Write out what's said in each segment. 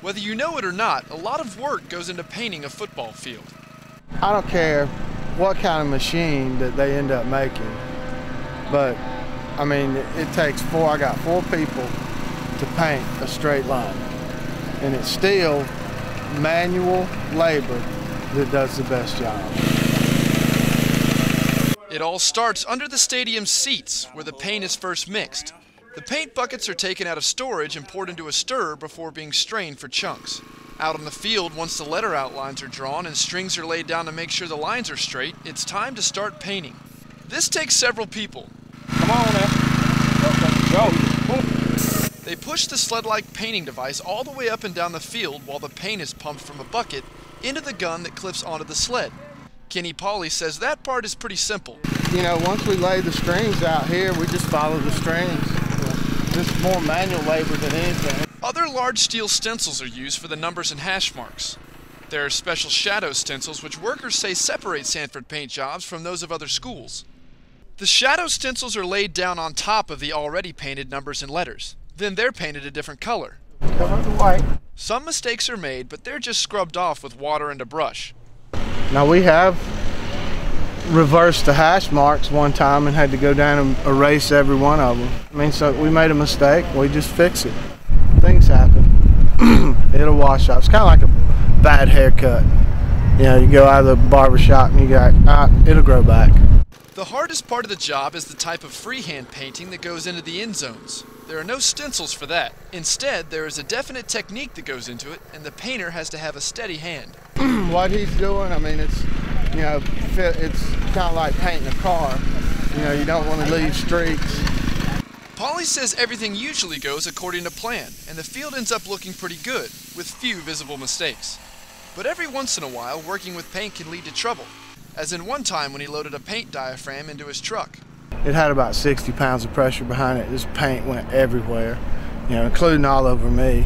Whether you know it or not, a lot of work goes into painting a football field. I don't care what kind of machine that they end up making, but I mean, it takes I got 4 people to paint a straight line, and it's still manual labor that does the best job. It all starts under the stadium's seats, where the paint is first mixed. The paint buckets are taken out of storage and poured into a stirrer before being strained for chunks. Out on the field, once the letter outlines are drawn and strings are laid down to make sure the lines are straight, it's time to start painting. This takes several people. Come on now. Go. They push the sled-like painting device all the way up and down the field while the paint is pumped from a bucket into the gun that clips onto the sled. Kenny Pauley says that part is pretty simple. You know, once we lay the strings out here, we just follow the strings. This is more manual labor than anything. Other large steel stencils are used for the numbers and hash marks. There are special shadow stencils which workers say separate Sandford paint jobs from those of other schools. The shadow stencils are laid down on top of the already painted numbers and letters. Then they're painted a different color. Cover the white. Some mistakes are made, but they're just scrubbed off with water and a brush. Now we have reversed the hash marks one time and had to go down and erase every one of them. I mean, so we made a mistake, we just fix it. Things happen. It'll wash off. It's kind of like a bad haircut. You know, you go out of the barber shop and you go, it'll grow back. The hardest part of the job is the type of freehand painting that goes into the end zones. There are no stencils for that. Instead, there is a definite technique that goes into it, and the painter has to have a steady hand. What he's doing, I mean, it's, you know, it's kind of like painting a car. You know, you don't want to leave streaks. Pauley says everything usually goes according to plan, and the field ends up looking pretty good, with few visible mistakes. But every once in a while, working with paint can lead to trouble, as in one time when he loaded a paint diaphragm into his truck. It had about 60 pounds of pressure behind it. This paint went everywhere, you know, including all over me.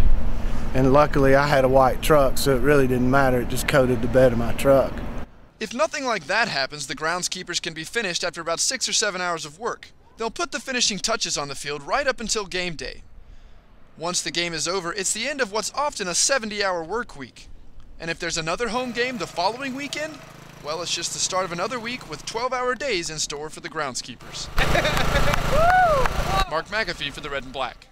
And luckily I had a white truck, so it really didn't matter. It just coated the bed of my truck. If nothing like that happens, the groundskeepers can be finished after about 6 or 7 hours of work. They'll put the finishing touches on the field right up until game day. Once the game is over, it's the end of what's often a 70-hour work week. And if there's another home game the following weekend, well, it's just the start of another week with 12-hour days in store for the groundskeepers. Mark McAfee for the Red and Black.